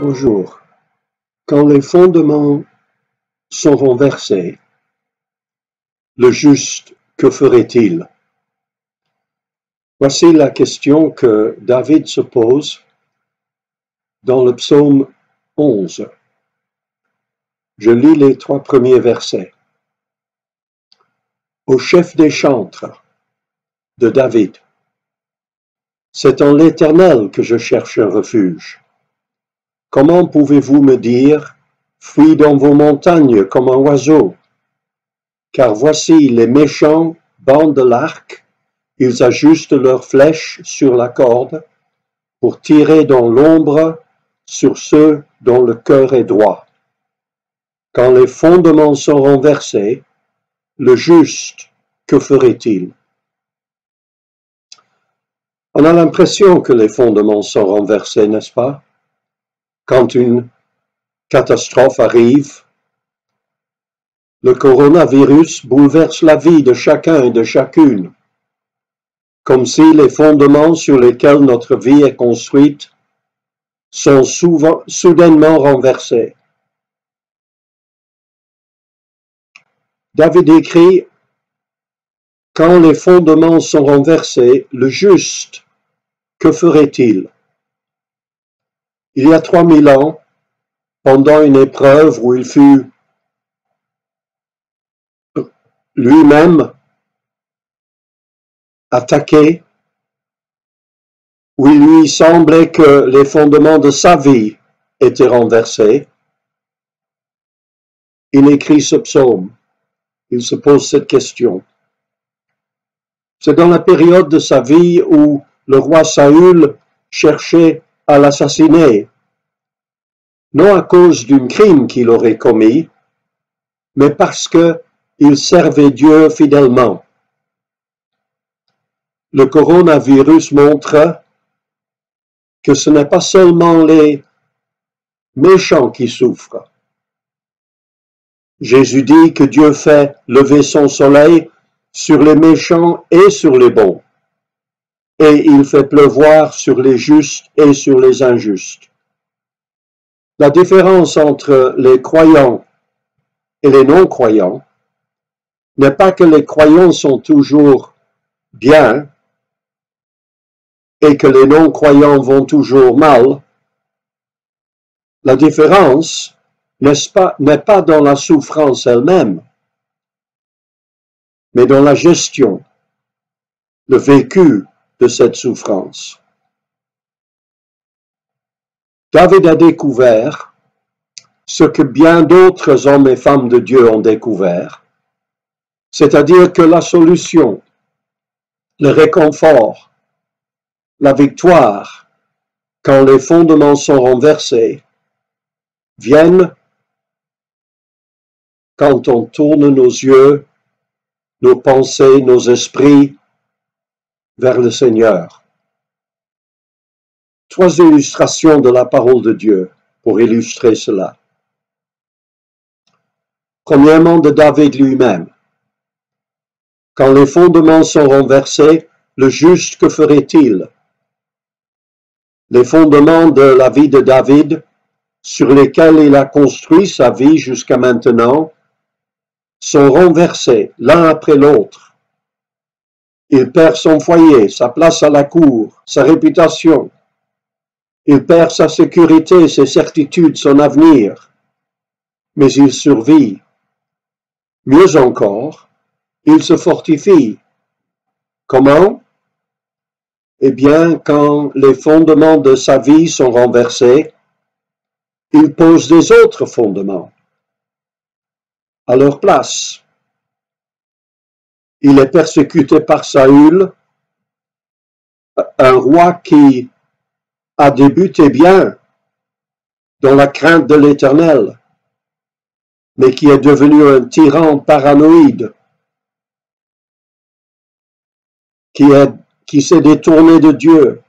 Bonjour. Quand les fondements sont renversés, le juste, que ferait-il? Voici la question que David se pose dans le psaume 11. Je lis les 3 premiers versets. Au chef des chantres de David. C'est en l'Éternel que je cherche un refuge. Comment pouvez-vous me dire, fuis dans vos montagnes comme un oiseau? Car voici les méchants bandent l'arc, ils ajustent leurs flèches sur la corde pour tirer dans l'ombre sur ceux dont le cœur est droit. Quand les fondements sont renversés, le juste, que ferait-il? On a l'impression que les fondements sont renversés, n'est-ce pas? Quand une catastrophe arrive, le coronavirus bouleverse la vie de chacun et de chacune, comme si les fondements sur lesquels notre vie est construite sont soudainement renversés. David écrit, « Quand les fondements sont renversés, le juste, que ferait-il » Il y a 3000 ans, pendant une épreuve où il fut lui-même attaqué, où il lui semblait que les fondements de sa vie étaient renversés, il écrit ce psaume. Il se pose cette question. C'est dans la période de sa vie où le roi Saül cherchait à l'assassiner, non à cause d'un crime qu'il aurait commis, mais parce qu'il servait Dieu fidèlement. Le coronavirus montre que ce n'est pas seulement les méchants qui souffrent. Jésus dit que Dieu fait lever son soleil sur les méchants et sur les bons, et il fait pleuvoir sur les justes et sur les injustes. La différence entre les croyants et les non-croyants n'est pas que les croyants sont toujours bien et que les non-croyants vont toujours mal. La différence n'est pas dans la souffrance elle-même, mais dans la gestion, le vécu de cette souffrance. David a découvert ce que bien d'autres hommes et femmes de Dieu ont découvert, c'est-à-dire que la solution, le réconfort, la victoire, quand les fondements sont renversés, viennent quand on tourne nos yeux, nos pensées, nos esprits vers le Seigneur. 3 illustrations de la parole de Dieu pour illustrer cela. Premièrement, de David lui-même. Quand les fondements sont renversés, le juste, que ferait-il? Les fondements de la vie de David, sur lesquels il a construit sa vie jusqu'à maintenant, sont renversés l'un après l'autre. Il perd son foyer, sa place à la cour, sa réputation. Il perd sa sécurité, ses certitudes, son avenir. Mais il survit. Mieux encore, il se fortifie. Comment? Eh bien, quand les fondements de sa vie sont renversés, il pose des autres fondements à leur place. Il est persécuté par Saül, un roi qui a débuté bien dans la crainte de l'Éternel, mais qui est devenu un tyran paranoïde, qui s'est détourné de Dieu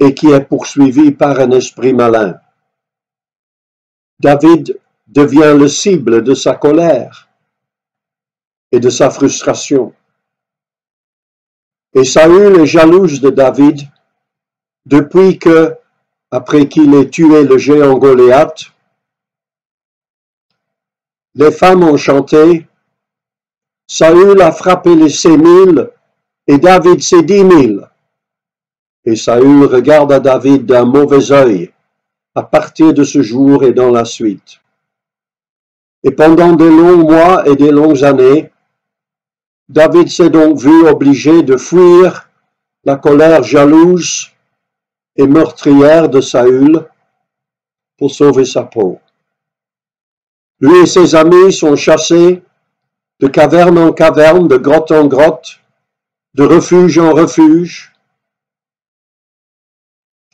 et qui est poursuivi par un esprit malin. David devient le cible de sa colère et de sa frustration. Et Saül est jalouse de David depuis que après qu'il ait tué le géant Goliath, les femmes ont chanté « Saül a frappé les 6 000 et David ses 10 000. » Et Saül regarde David d'un mauvais œil à partir de ce jour et dans la suite. Et pendant de longs mois et de longues années, David s'est donc vu obligé de fuir la colère jalouse et meurtrière de Saül pour sauver sa peau. Lui et ses amis sont chassés de caverne en caverne, de grotte en grotte, de refuge en refuge.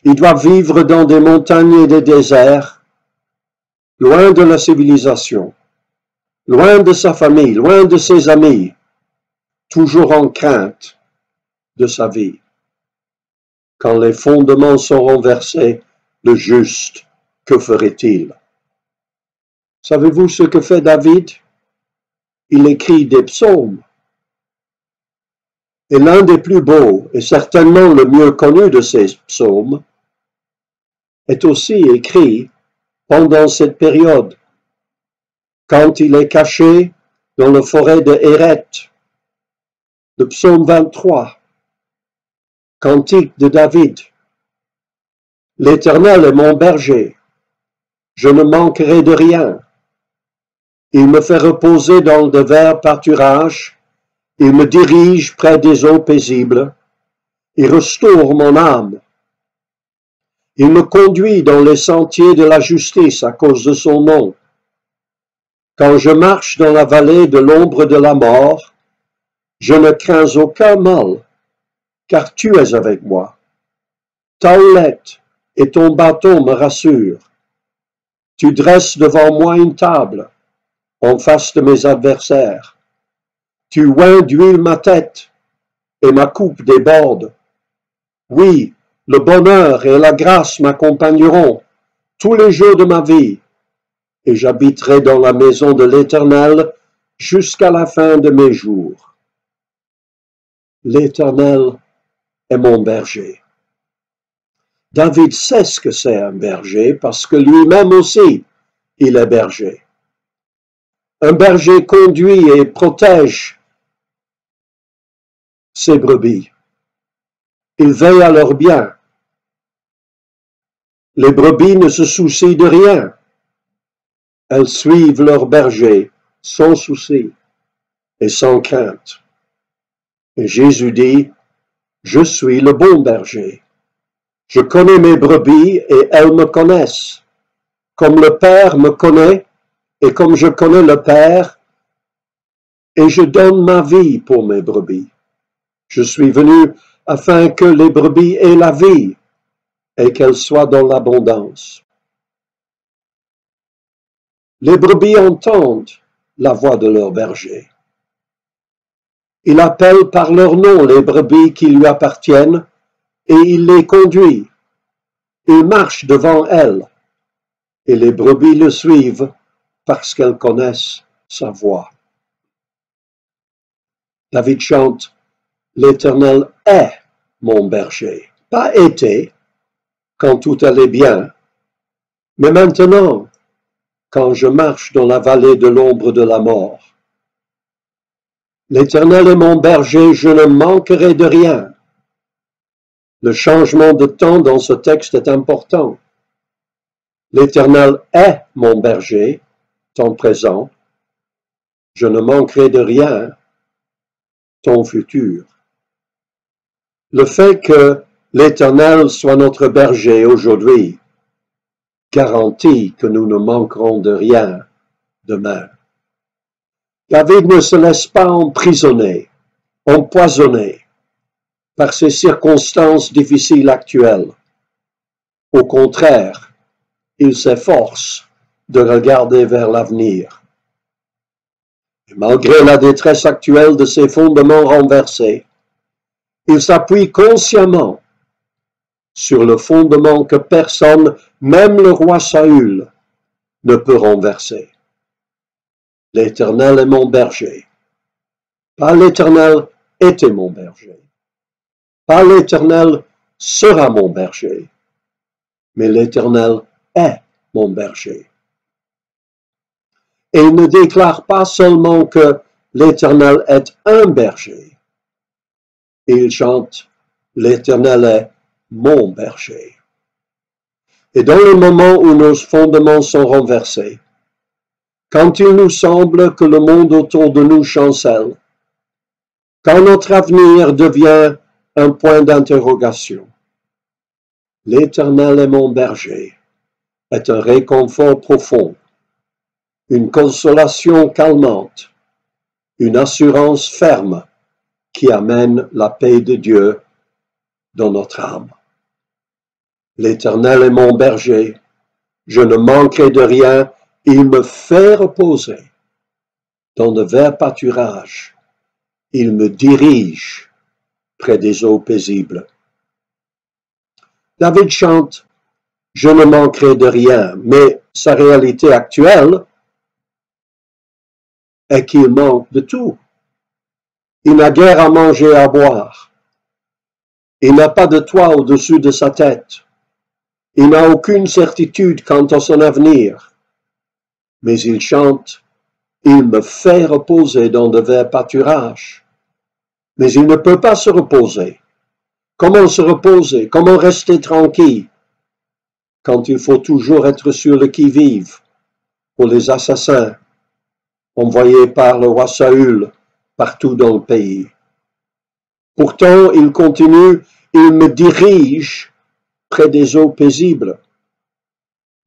Ils doivent vivre dans des montagnes et des déserts, loin de la civilisation, loin de sa famille, loin de ses amis, toujours en crainte de sa vie. Quand les fondements sont renversés, le juste, que ferait-il? Savez-vous ce que fait David? Il écrit des psaumes. Et l'un des plus beaux, et certainement le mieux connu de ces psaumes, est aussi écrit pendant cette période, quand il est caché dans la forêt de Héret, le psaume 23, cantique de David. L'Éternel est mon berger, je ne manquerai de rien. Il me fait reposer dans de verts pâturages, il me dirige près des eaux paisibles, il restaure mon âme. Il me conduit dans les sentiers de la justice à cause de son nom. Quand je marche dans la vallée de l'ombre de la mort, je ne crains aucun mal, car tu es avec moi. Ta houlette et ton bâton me rassurent. Tu dresses devant moi une table, en face de mes adversaires. Tu oins d'huile ma tête, et ma coupe déborde. Oui, le bonheur et la grâce m'accompagneront tous les jours de ma vie, et j'habiterai dans la maison de l'Éternel jusqu'à la fin de mes jours. L'Éternel est mon berger. David sait ce que c'est un berger parce que lui-même aussi, il est berger. Un berger conduit et protège ses brebis. Il veille à leur bien. Les brebis ne se soucient de rien. Elles suivent leur berger sans souci et sans crainte. Et Jésus dit, je suis le bon berger. Je connais mes brebis et elles me connaissent. Comme le Père me connaît et comme je connais le Père, et je donne ma vie pour mes brebis. Je suis venu afin que les brebis aient la vie et qu'elles soient dans l'abondance. Les brebis entendent la voix de leur berger. Il appelle par leur nom les brebis qui lui appartiennent et il les conduit. Il marche devant elles et les brebis le suivent parce qu'elles connaissent sa voix. David chante, l'Éternel est mon berger, pas été, quand tout allait bien, mais maintenant, quand je marche dans la vallée de l'ombre de la mort. L'Éternel est mon berger, je ne manquerai de rien. Le changement de temps dans ce texte est important. L'Éternel est mon berger, temps présent. Je ne manquerai de rien, ton futur. Le fait que l'Éternel soit notre berger aujourd'hui garantit que nous ne manquerons de rien demain. David ne se laisse pas emprisonner, empoisonner par ces circonstances difficiles actuelles. Au contraire, il s'efforce de regarder vers l'avenir. Et malgré la détresse actuelle de ses fondements renversés, il s'appuie consciemment sur le fondement que personne, même le roi Saül, ne peut renverser. L'Éternel est mon berger. Pas l'Éternel était mon berger. Pas l'Éternel sera mon berger. mais l'Éternel est mon berger. Et il ne déclare pas seulement que l'Éternel est un berger. Il chante, l'Éternel est mon berger. Et dans le moment où nos fondements sont renversés, quand il nous semble que le monde autour de nous chancelle, quand notre avenir devient un point d'interrogation, l'Éternel est mon berger est un réconfort profond, une consolation calmante, une assurance ferme qui amène la paix de Dieu dans notre âme. L'Éternel est mon berger, je ne manquerai de rien, il me fait reposer dans de verts pâturages, il me dirige près des eaux paisibles. David chante « Je ne manquerai de rien », mais sa réalité actuelle est qu'il manque de tout. Il n'a guère à manger et à boire. Il n'a pas de toit au-dessus de sa tête. Il n'a aucune certitude quant à son avenir. Mais il chante « Il me fait reposer dans de verts pâturages ». Mais il ne peut pas se reposer. Comment se reposer? Comment rester tranquille quand il faut toujours être sur le qui-vive pour les assassins envoyés par le roi Saül partout dans le pays? Pourtant, il continue, il me dirige près des eaux paisibles.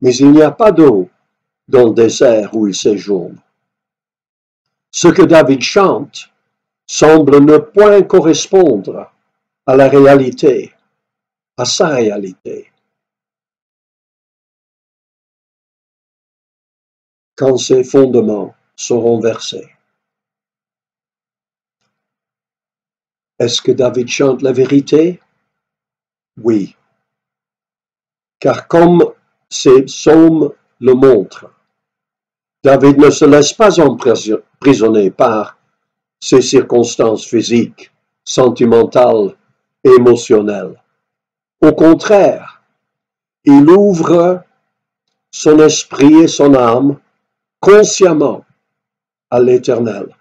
Mais il n'y a pas d'eau dans le désert où il séjourne. Ce que David chante semble ne point correspondre à la réalité, à sa réalité. Quand ses fondements sont renversés. Est-ce que David chante la vérité? Oui. Car comme ses psaumes le montrent, David ne se laisse pas emprisonner par ses circonstances physiques, sentimentales et émotionnelles. Au contraire, il ouvre son esprit et son âme consciemment à l'Éternel.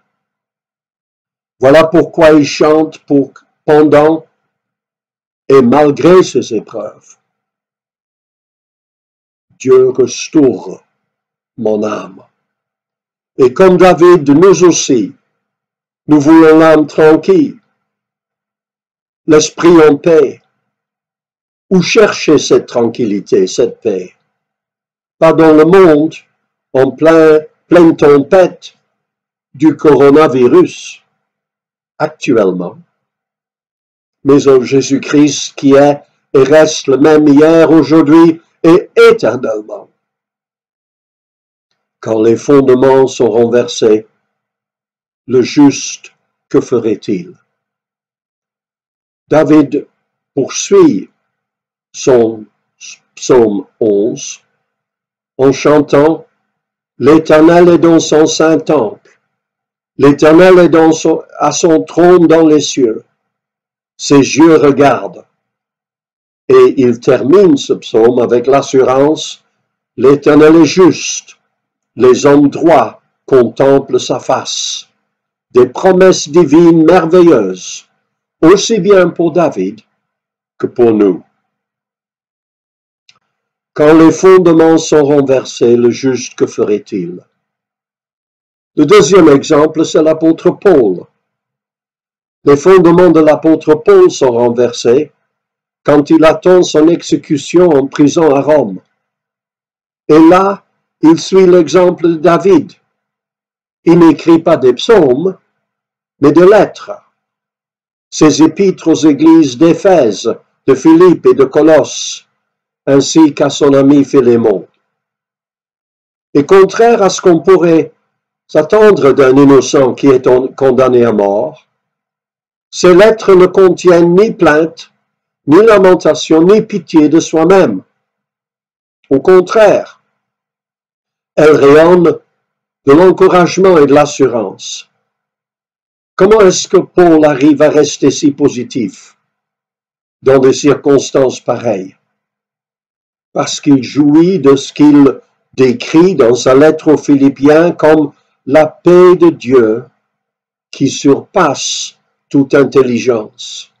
Voilà pourquoi il chante pendant et malgré ses épreuves. Dieu restaure mon âme. Et comme David, nous aussi, nous voulons l'âme tranquille, l'esprit en paix. Où chercher cette tranquillité, cette paix? Pas dans le monde, en pleine tempête du coronavirus, actuellement, mais en Jésus-Christ qui est et reste le même hier, aujourd'hui et éternellement. Quand les fondements sont renversés, le juste, que ferait-il? David poursuit son psaume 11 en chantant « L'Éternel est dans son saint temple, l'Éternel est à son trône dans les cieux, ses yeux regardent. » Et il termine ce psaume avec l'assurance « L'Éternel est juste, les hommes droits contemplent sa face. » Des promesses divines merveilleuses, aussi bien pour David que pour nous. Quand les fondements sont renversés, le juste, que ferait-il? Le deuxième exemple, c'est l'apôtre Paul. Les fondements de l'apôtre Paul sont renversés quand il attend son exécution en prison à Rome. Et là, il suit l'exemple de David. Il n'écrit pas des psaumes, mais des lettres. Ses épîtres aux églises d'Éphèse, de Philippe et de Colosse, ainsi qu'à son ami Philémon. Et contraire à ce qu'on pourrait s'attendre d'un innocent qui est condamné à mort, ces lettres ne contiennent ni plainte, ni lamentation, ni pitié de soi-même. Au contraire, elles rayonnent de l'encouragement et de l'assurance. Comment est-ce que Paul arrive à rester si positif dans des circonstances pareilles? parce qu'il jouit de ce qu'il décrit dans sa lettre aux Philippiens comme la paix de Dieu qui surpasse toute intelligence.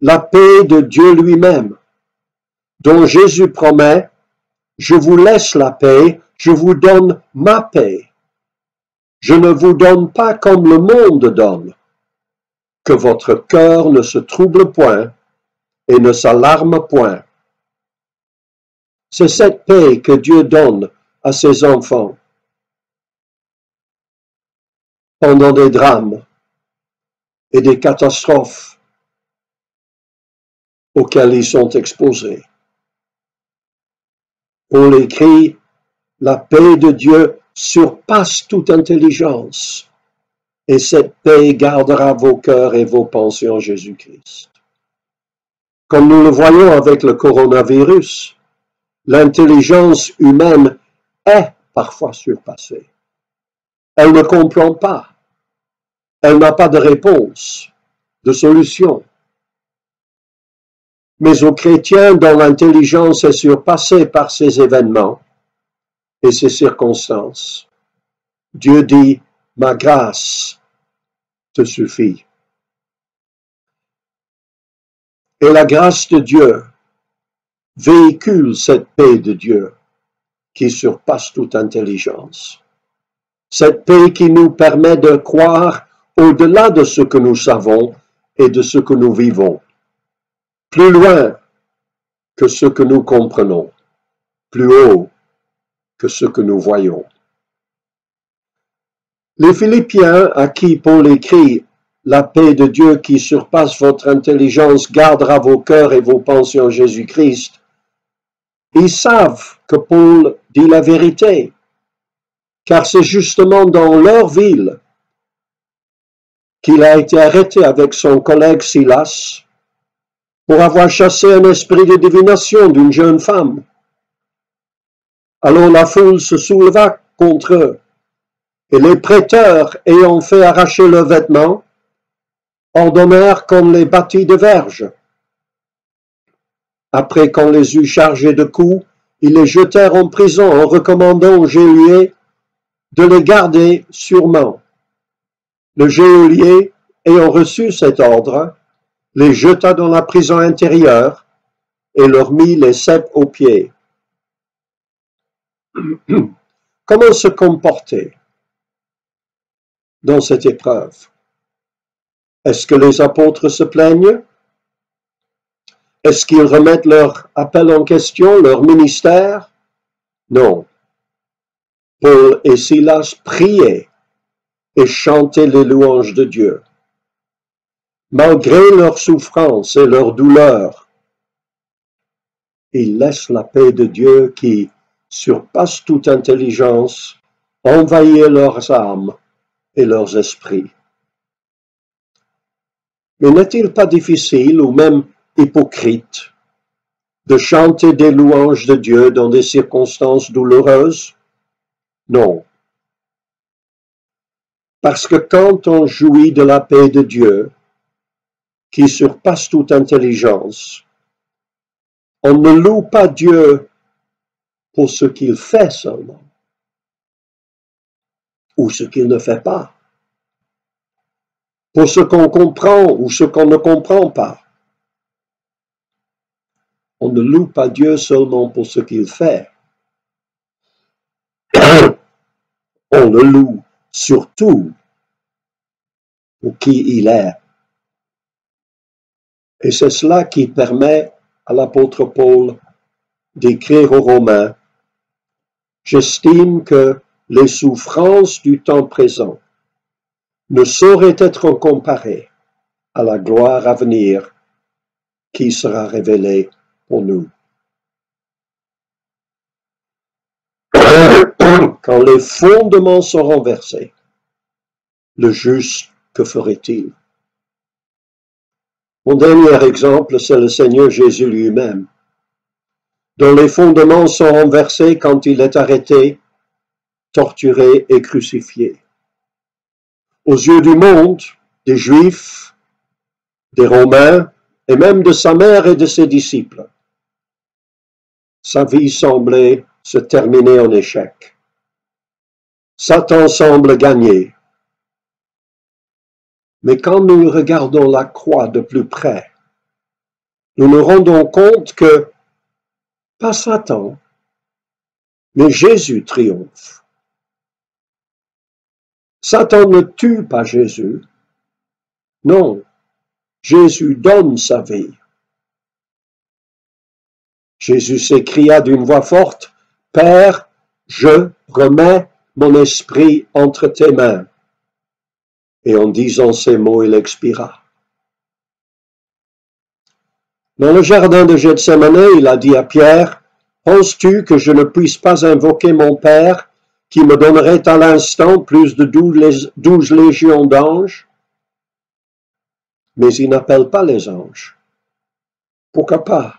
La paix de Dieu lui-même, dont Jésus promet, je vous laisse la paix, je vous donne ma paix. Je ne vous donne pas comme le monde donne. Que votre cœur ne se trouble point et ne s'alarme point. C'est cette paix que Dieu donne à ses enfants pendant des drames et des catastrophes auxquelles ils sont exposés. On écrit, la paix de Dieu surpasse toute intelligence, et cette paix gardera vos cœurs et vos pensées en Jésus-Christ. Comme nous le voyons avec le coronavirus, l'intelligence humaine est parfois surpassée. Elle ne comprend pas. Elle n'a pas de réponse, de solution. Mais aux chrétiens dont l'intelligence est surpassée par ces événements et ces circonstances, Dieu dit, ma grâce te suffit. Et la grâce de Dieu véhicule cette paix de Dieu qui surpasse toute intelligence. Cette paix qui nous permet de croire au-delà de ce que nous savons et de ce que nous vivons, plus loin que ce que nous comprenons, plus haut que ce que nous voyons. Les Philippiens à qui Paul écrit « La paix de Dieu qui surpasse votre intelligence gardera vos cœurs et vos pensées en Jésus-Christ », ils savent que Paul dit la vérité, car c'est justement dans leur ville qu'il a été arrêté avec son collègue Silas pour avoir chassé un esprit de divination d'une jeune femme. Alors la foule se souleva contre eux, et les prêteurs, ayant fait arracher leurs vêtements, ordonnèrent qu'on les bâtît de verges. Après qu'on les eut chargés de coups, ils les jetèrent en prison en recommandant au geôlier de les garder sûrement. Le geôlier, ayant reçu cet ordre, les jeta dans la prison intérieure et leur mit les ceps aux pieds. Comment se comporter dans cette épreuve? Est-ce que les apôtres se plaignent? Est-ce qu'ils remettent leur appel en question, leur ministère? Non. Paul et Silas priaient et chantaient les louanges de Dieu. Malgré leur souffrance et leur douleur, ils laissent la paix de Dieu qui surpasse toute intelligence envahir leurs âmes et leurs esprits. Mais n'est-il pas difficile ou même hypocrite de chanter des louanges de Dieu dans des circonstances douloureuses? Non. Parce que quand on jouit de la paix de Dieu, qui surpasse toute intelligence, on ne loue pas Dieu pour ce qu'il fait seulement, ou ce qu'il ne fait pas, pour ce qu'on comprend ou ce qu'on ne comprend pas. On ne loue pas Dieu seulement pour ce qu'il fait. On le loue surtout pour qui il est. Et c'est cela qui permet à l'apôtre Paul d'écrire aux Romains, « J'estime que les souffrances du temps présent ne sauraient être comparées à la gloire à venir qui sera révélée pour nous. » Quand les fondements sont renversés, le juste, que ferait-il? Mon dernier exemple, c'est le Seigneur Jésus lui-même, dont les fondements sont renversés quand il est arrêté, torturé et crucifié. Aux yeux du monde, des Juifs, des Romains et même de sa mère et de ses disciples, sa vie semblait se terminer en échec. Satan semble gagner. Mais quand nous regardons la croix de plus près, nous nous rendons compte que, pas Satan, mais Jésus triomphe. Satan ne tue pas Jésus. Non, Jésus donne sa vie. Jésus s'écria d'une voix forte, « Père, je remets mon esprit entre tes mains. » Et en disant ces mots, il expira. Dans le jardin de Gethsémane, il a dit à Pierre, « Penses-tu que je ne puisse pas invoquer mon Père, qui me donnerait à l'instant plus de 12 légions d'anges? » Mais il n'appelle pas les anges. Pourquoi pas?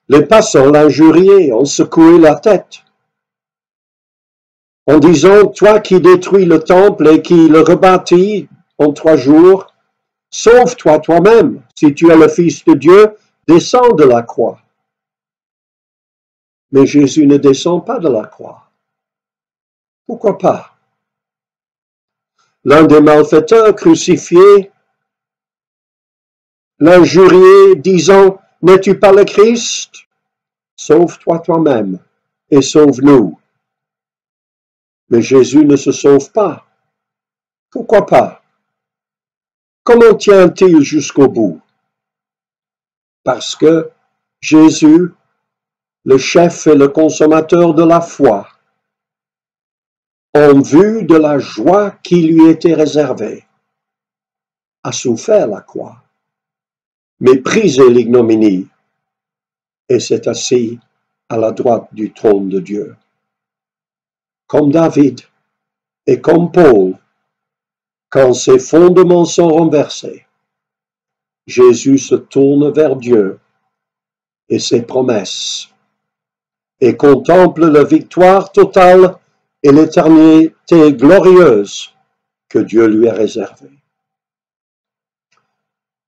Les passants l'injuriaient, ont secoué la tête, en disant, toi qui détruis le temple et qui le rebâtis en 3 jours, sauve-toi toi-même, si tu es le Fils de Dieu, descends de la croix. Mais Jésus ne descend pas de la croix. Pourquoi pas? L'un des malfaiteurs crucifiés l'injuriait, disant, n'es-tu pas le Christ? Sauve-toi toi-même et sauve-nous. Mais Jésus ne se sauve pas. Pourquoi pas? Comment tient-il jusqu'au bout? Parce que Jésus, le chef et le consommateur de la foi, en vue de la joie qui lui était réservée, a souffert la croix, méprisé l'ignominie, et s'est assis à la droite du trône de Dieu. Comme David et comme Paul, quand ses fondements sont renversés, Jésus se tourne vers Dieu et ses promesses et contemple la victoire totale et l'éternité glorieuse que Dieu lui a réservée.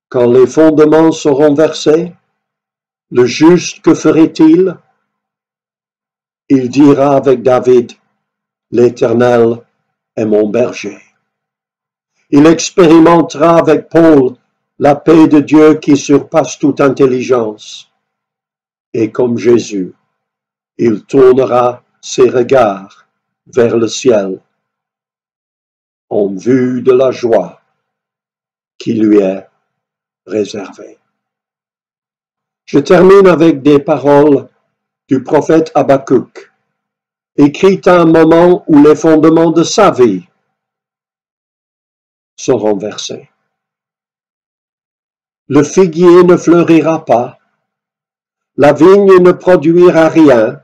Quand les fondements sont renversés, le juste, que ferait-il? Il dira avec David, « L'Éternel est mon berger. » Il expérimentera avec Paul la paix de Dieu qui surpasse toute intelligence. Et comme Jésus, il tournera ses regards vers le ciel en vue de la joie qui lui est réservée. Je termine avec des paroles du prophète Habakkuk, écrites à un moment où les fondements de sa vie sont renversés. Le figuier ne fleurira pas, la vigne ne produira rien,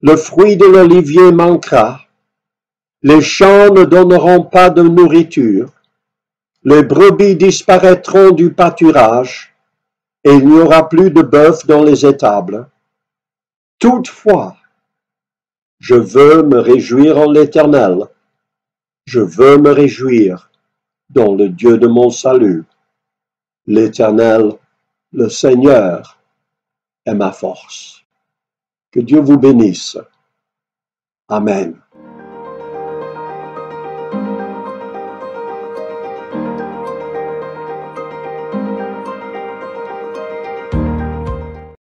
le fruit de l'olivier manquera, les champs ne donneront pas de nourriture, les brebis disparaîtront du pâturage, et il n'y aura plus de bœuf dans les étables. Toutefois, je veux me réjouir en l'Éternel, je veux me réjouir dans le Dieu de mon salut. L'Éternel, le Seigneur, est ma force. Que Dieu vous bénisse. Amen.